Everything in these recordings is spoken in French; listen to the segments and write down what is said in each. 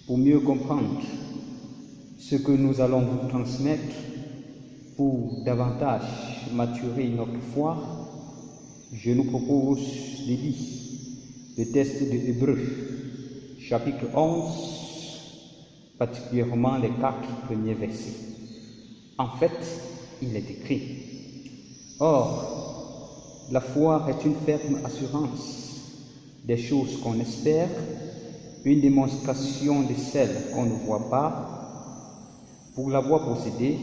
Pour mieux comprendre ce que nous allons vous transmettre, pour davantage maturer notre foi, je nous propose de lire le texte de Hébreux, chapitre 11, particulièrement les 4 premiers versets. En fait, il est écrit: Or, la foi est une ferme assurance des choses qu'on espère, une démonstration de celles qu'on ne voit pas. Pour l'avoir possédée,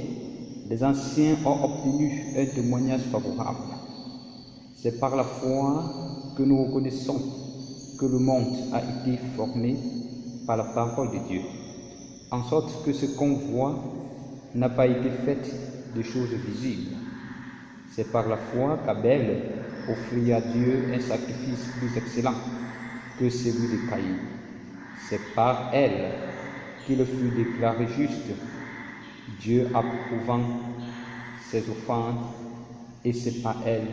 les anciens ont obtenu un témoignage favorable. C'est par la foi que nous reconnaissons que le monde a été formé par la parole de Dieu, en sorte que ce qu'on voit n'a pas été fait de choses visibles. C'est par la foi qu'Abel offrit à Dieu un sacrifice plus excellent que celui de Caïn. C'est par elle qu'il fut déclaré juste, Dieu approuvant ses offrandes, et c'est par elle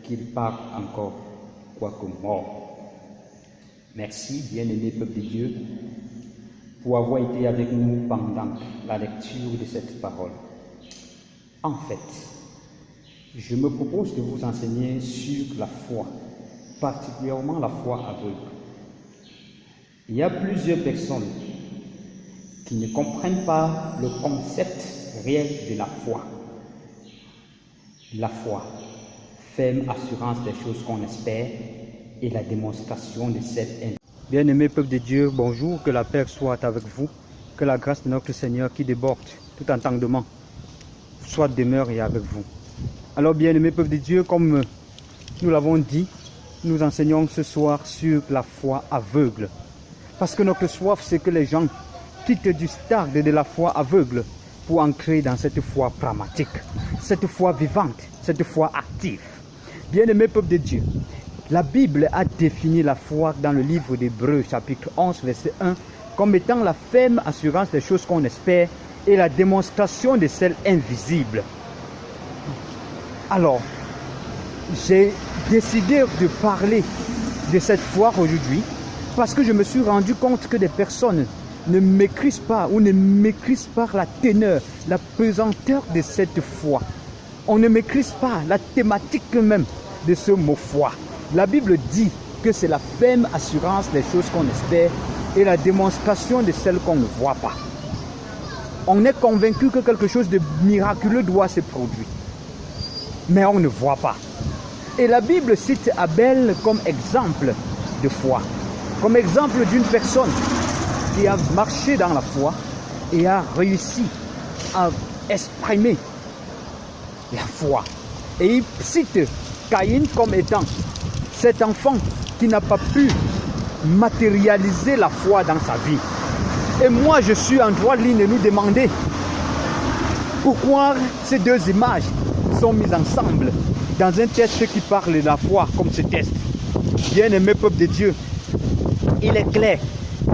qu'il parle encore, quoique mort. Merci, bien-aimé peuple de Dieu, pour avoir été avec nous pendant la lecture de cette parole. En fait, je me propose de vous enseigner sur la foi, particulièrement la foi aveugle. Il y a plusieurs personnes qui ne comprennent pas le concept réel de la foi. La foi, ferme assurance des choses qu'on espère et la démonstration de cette invisible. Bien-aimé peuple de Dieu, bonjour, que la paix soit avec vous, que la grâce de notre Seigneur qui déborde tout entendement soit demeure et avec vous. Alors bien-aimé peuple de Dieu, comme nous l'avons dit, nous enseignons ce soir sur la foi aveugle. Parce que notre soif, c'est que les gens quittent du stade de la foi aveugle pour entrer dans cette foi pragmatique, cette foi vivante, cette foi active. Bien-aimé peuple de Dieu, la Bible a défini la foi dans le livre d'Hébreux, chapitre 11, verset 1, comme étant la ferme assurance des choses qu'on espère et la démonstration de celles invisibles. Alors, j'ai décidé de parler de cette foi aujourd'hui parce que je me suis rendu compte que des personnes ne maîtrisent pas ou ne maîtrisent pas la teneur, la pesanteur de cette foi. On ne maîtrise pas la thématique même de ce mot foi. La Bible dit que c'est la ferme assurance des choses qu'on espère et la démonstration de celles qu'on ne voit pas. On est convaincu que quelque chose de miraculeux doit se produire, mais on ne voit pas. Et la Bible cite Abel comme exemple de foi, comme exemple d'une personne qui a marché dans la foi et a réussi à exprimer la foi. Et il cite Caïn comme étant cet enfant qui n'a pas pu matérialiser la foi dans sa vie. Et moi, je suis en droite ligne de nous demander pourquoi ces deux images sont mises ensemble dans un texte qui parle de la foi comme ce texte. Bien-aimé peuple de Dieu, il est clair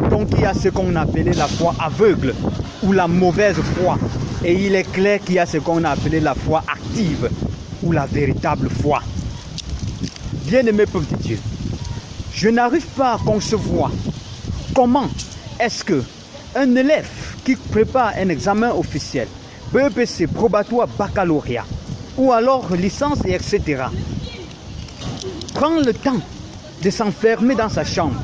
donc il y a ce qu'on appelait la foi aveugle ou la mauvaise foi. Et il est clair qu'il y a ce qu'on a appelé la foi active ou la véritable foi. Bien-aimé peuple de Dieu, je n'arrive pas à concevoir comment est-ce que un élève qui prépare un examen officiel, BEPC, probatoire, baccalauréat, ou alors licence et etc., prend le temps de s'enfermer dans sa chambre,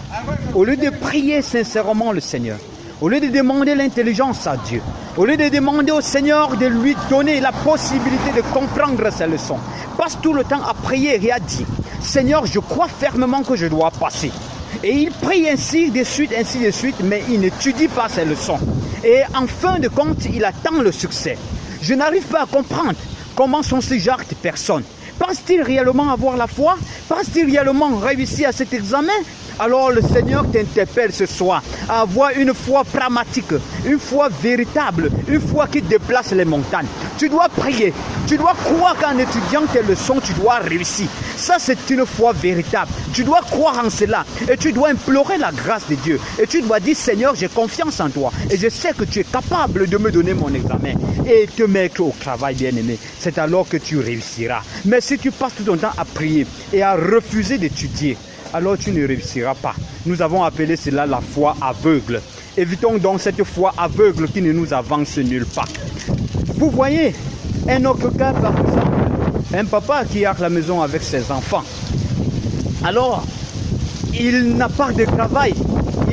au lieu de prier sincèrement le Seigneur, au lieu de demander l'intelligence à Dieu, au lieu de demander au Seigneur de lui donner la possibilité de comprendre ses leçons, passe tout le temps à prier et à dire, Seigneur, je crois fermement que je dois passer. Et il prie ainsi de suite, mais il n'étudie pas ses leçons. Et en fin de compte, il attend le succès. Je n'arrive pas à comprendre comment sont ces genres de personnes. Pense-t-il réellement avoir la foi? Pense-t-il réellement réussir à cet examen? Alors le Seigneur t'interpelle ce soir à avoir une foi pragmatique, une foi véritable, une foi qui déplace les montagnes. Tu dois prier, tu dois croire qu'en étudiant tes leçons, tu dois réussir. Ça, c'est une foi véritable. Tu dois croire en cela et tu dois implorer la grâce de Dieu. Et tu dois dire, Seigneur, j'ai confiance en toi et je sais que tu es capable de me donner mon examen et te mettre au travail, bien-aimé. C'est alors que tu réussiras. Mais si tu passes tout ton temps à prier et à refuser d'étudier, alors tu ne réussiras pas. Nous avons appelé cela la foi aveugle. Évitons donc cette foi aveugle qui ne nous avance nulle part. Vous voyez, un autre cas par exemple, un papa qui est à la maison avec ses enfants. Alors, il n'a pas de travail,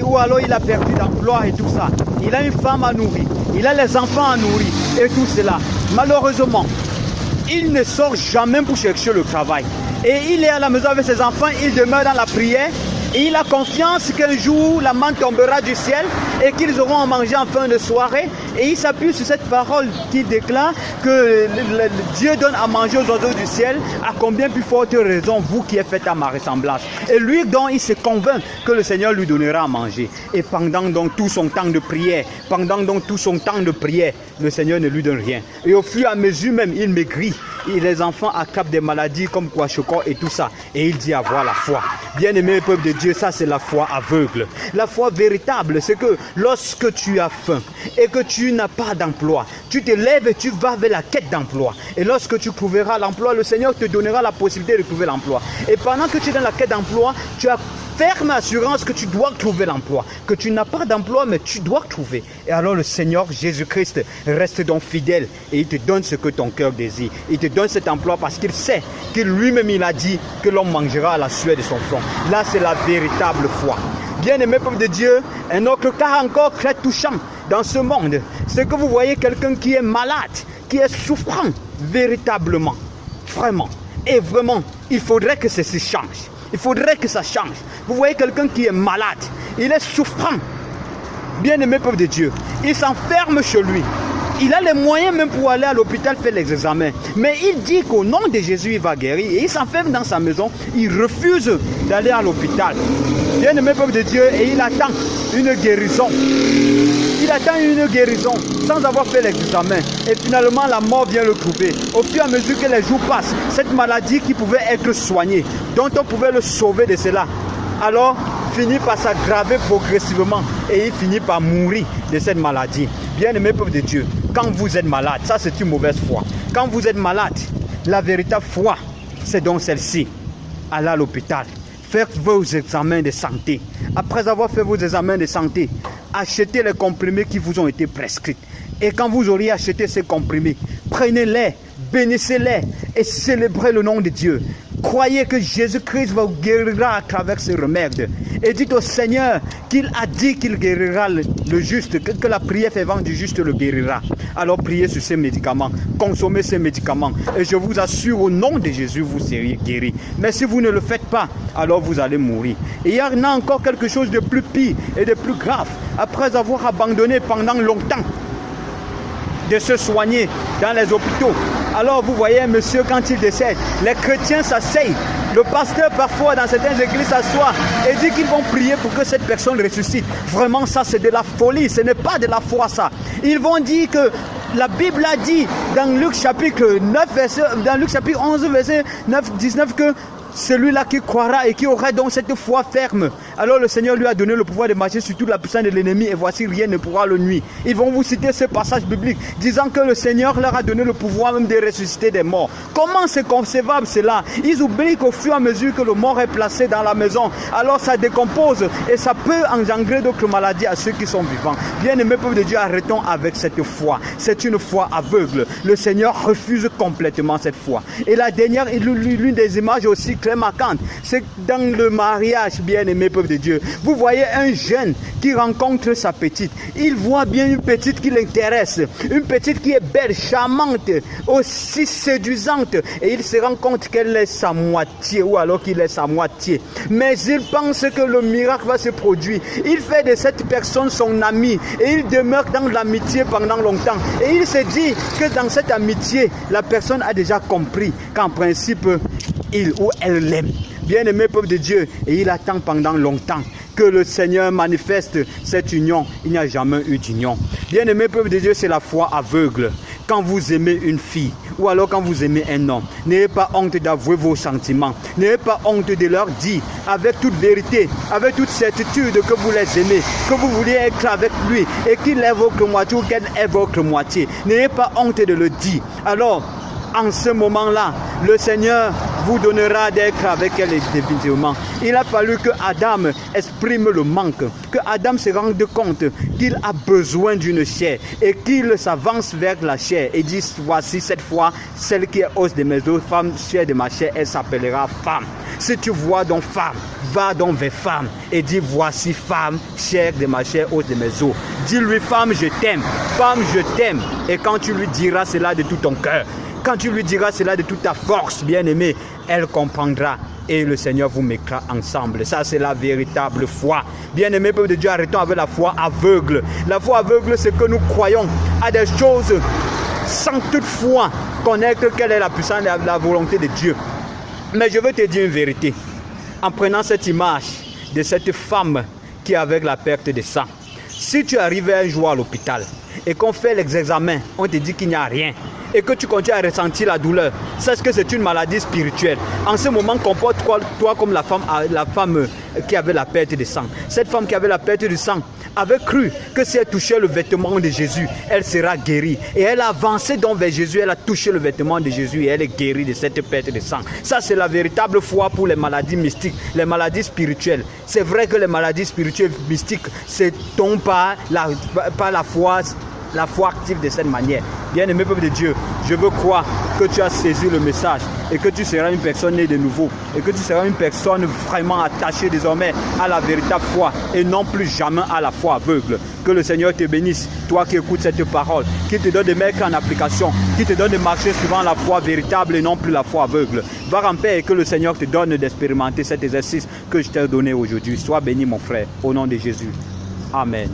ou alors il a perdu d'emploi et tout ça. Il a une femme à nourrir, il a les enfants à nourrir et tout cela. Malheureusement, il ne sort jamais pour chercher le travail. Et il est à la maison avec ses enfants, il demeure dans la prière. Et il a confiance qu'un jour la manne tombera du ciel et qu'ils auront à manger en fin de soirée. Et il s'appuie sur cette parole qui déclare que Dieu donne à manger aux oiseaux du ciel. À combien plus forte raison vous qui êtes fait à ma ressemblance. Et lui donc il se convainc que le Seigneur lui donnera à manger. Et pendant donc tout son temps de prière, le Seigneur ne lui donne rien. Et au fur et à mesure même il maigrit. Et les enfants attrapent des maladies comme kwashiorkor et tout ça. Et il dit avoir la foi. Bien-aimé peuple de Dieu, ça c'est la foi aveugle. La foi véritable, c'est que lorsque tu as faim et que tu n'as pas d'emploi, tu te lèves et tu vas vers la quête d'emploi. Et lorsque tu trouveras l'emploi, le Seigneur te donnera la possibilité de trouver l'emploi. Et pendant que tu es dans la quête d'emploi, tu as ferme assurance que tu dois trouver l'emploi, que tu n'as pas d'emploi mais tu dois trouver. Et alors le Seigneur Jésus-Christ reste donc fidèle et il te donne ce que ton cœur désire. Il te donne cet emploi parce qu'il sait que lui-même il a dit que l'homme mangera à la sueur de son front. Là c'est la véritable foi. Bien-aimé peuple de Dieu, un autre cas encore très touchant dans ce monde, c'est que vous voyez quelqu'un qui est malade, qui est souffrant véritablement, vraiment. Et vraiment, il faudrait que ceci change. Il faudrait que ça change. Vous voyez quelqu'un qui est malade, il est souffrant. Bien-aimé peuple de Dieu, il s'enferme chez lui. Il a les moyens même pour aller à l'hôpital faire les examens. Mais il dit qu'au nom de Jésus, il va guérir. Et il s'enferme dans sa maison. Il refuse d'aller à l'hôpital. Bien-aimé peuple de Dieu, et il attend une guérison. Il attend une guérison sans avoir fait l'examen. Et finalement, la mort vient le trouver. Au fur et à mesure que les jours passent, cette maladie qui pouvait être soignée, dont on pouvait le sauver de cela, alors finit par s'aggraver progressivement et il finit par mourir de cette maladie. Bien-aimé peuple de Dieu, quand vous êtes malade, ça c'est une mauvaise foi. Quand vous êtes malade, la véritable foi, c'est donc celle-ci. Allez à l'hôpital, faites vos examens de santé. Après avoir fait vos examens de santé, achetez les comprimés qui vous ont été prescrits. Et quand vous auriez acheté ces comprimés, prenez-les, bénissez-les et célébrez le nom de Dieu. Croyez que Jésus-Christ vous guérira à travers ce remède. Et dites au Seigneur qu'il a dit qu'il guérira le juste, que la prière fervente du juste le guérira. Alors priez sur ces médicaments, consommez ces médicaments. Et je vous assure au nom de Jésus, vous serez guéris. Mais si vous ne le faites pas, alors vous allez mourir. Et il y en a encore quelque chose de plus pire et de plus grave. Après avoir abandonné pendant longtemps de se soigner dans les hôpitaux. Alors vous voyez un monsieur quand il décède, les chrétiens s'asseyent. Le pasteur parfois dans certaines églises s'assoit et dit qu'ils vont prier pour que cette personne ressuscite. Vraiment ça c'est de la folie, ce n'est pas de la foi ça. Ils vont dire que la Bible a dit dans Luc chapitre 11 verset 9, 19 que celui-là qui croira et qui aura donc cette foi ferme. Alors le Seigneur lui a donné le pouvoir de marcher sur toute la puissance de l'ennemi et voici rien ne pourra le nuire. Ils vont vous citer ce passage biblique disant que le Seigneur leur a donné le pouvoir même de ressusciter des morts. Comment c'est concevable cela? Ils oublient qu'au fur et à mesure que le mort est placé dans la maison, alors ça décompose et ça peut engendrer d'autres maladies à ceux qui sont vivants. Bien-aimés peuple de Dieu, arrêtons avec cette foi. C'est une foi aveugle. Le Seigneur refuse complètement cette foi. Et la dernière, l'une des images aussi très marquante. C'est dans le mariage, bien-aimé peuple de Dieu. Vous voyez un jeune qui rencontre sa petite. Il voit bien une petite qui l'intéresse. Une petite qui est belle, charmante, aussi séduisante. Et il se rend compte qu'elle est sa moitié ou alors qu'il est sa moitié. Mais il pense que le miracle va se produire. Il fait de cette personne son ami et il demeure dans l'amitié pendant longtemps. Et il se dit que dans cette amitié, la personne a déjà compris qu'en principe, il ou elle l'aime. Bien-aimé peuple de Dieu, et il attend pendant longtemps que le Seigneur manifeste cette union. Il n'y a jamais eu d'union. Bien-aimé peuple de Dieu, c'est la foi aveugle. Quand vous aimez une fille ou alors quand vous aimez un homme, n'ayez pas honte d'avouer vos sentiments. N'ayez pas honte de leur dire avec toute vérité, avec toute certitude que vous les aimez, que vous voulez être avec lui et qu'il est votre moitié ou qu'elle est votre moitié. N'ayez pas honte de le dire. Alors, en ce moment-là, le Seigneur vous donnera d'être avec elle définitivement. Il a fallu que Adam exprime le manque, que Adam se rende compte qu'il a besoin d'une chair et qu'il s'avance vers la chair et dit, voici cette fois, celle qui est os de mes os, femme, chair de ma chair, elle s'appellera femme. Si tu vois donc femme, va donc vers femme et dis, voici femme, chair de ma chair, os de mes os. Dis-lui, femme, je t'aime, femme, je t'aime. Et quand tu lui diras cela de tout ton cœur, quand tu lui diras cela de toute ta force, bien-aimé, elle comprendra et le Seigneur vous mettra ensemble. Ça, c'est la véritable foi. Bien-aimé peuple de Dieu, arrêtons avec la foi aveugle. La foi aveugle, c'est que nous croyons à des choses sans toutefois connaître quelle est la puissance et la volonté de Dieu. Mais je veux te dire une vérité. En prenant cette image de cette femme qui est avec la perte de sang, si tu arrives un jour à l'hôpital et qu'on fait l'examen, on te dit qu'il n'y a rien, et que tu continues à ressentir la douleur, sache que c'est une maladie spirituelle. En ce moment, comporte-toi comme la femme qui avait la perte de sang. Cette femme qui avait la perte de sang avait cru que si elle touchait le vêtement de Jésus, elle sera guérie. Et elle a avancé donc vers Jésus, elle a touché le vêtement de Jésus et elle est guérie de cette perte de sang. Ça, c'est la véritable foi pour les maladies mystiques, les maladies spirituelles. C'est vrai que les maladies spirituelles mystiques, c'est donc pas la foi active de cette manière. Bien-aimé peuple de Dieu, je veux croire que tu as saisi le message et que tu seras une personne née de nouveau et que tu seras une personne vraiment attachée désormais à la véritable foi et non plus jamais à la foi aveugle. Que le Seigneur te bénisse, toi qui écoutes cette parole, qui te donne de mettre en application, qui te donne de marcher suivant la foi véritable et non plus la foi aveugle. Va en paix et que le Seigneur te donne d'expérimenter cet exercice que je t'ai donné aujourd'hui. Sois béni mon frère, au nom de Jésus. Amen.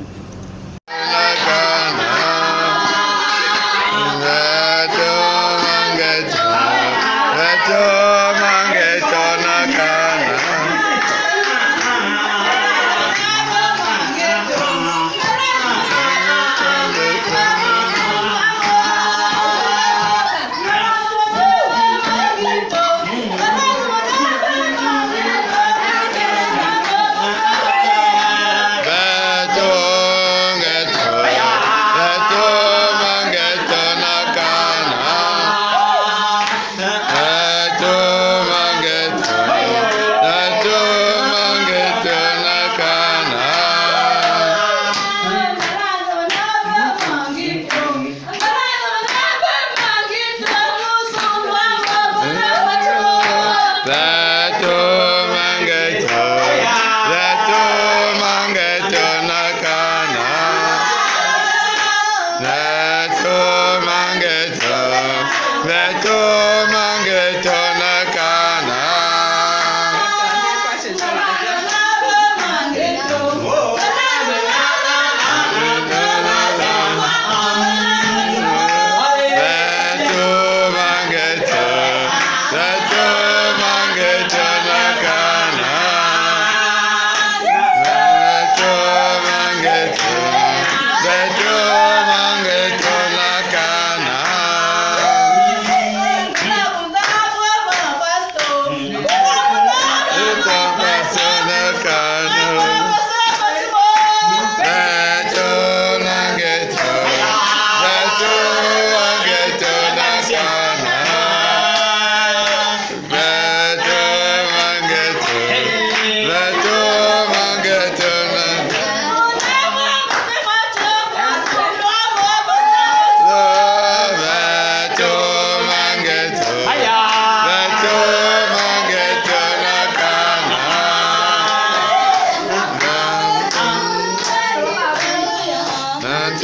Veto mangeto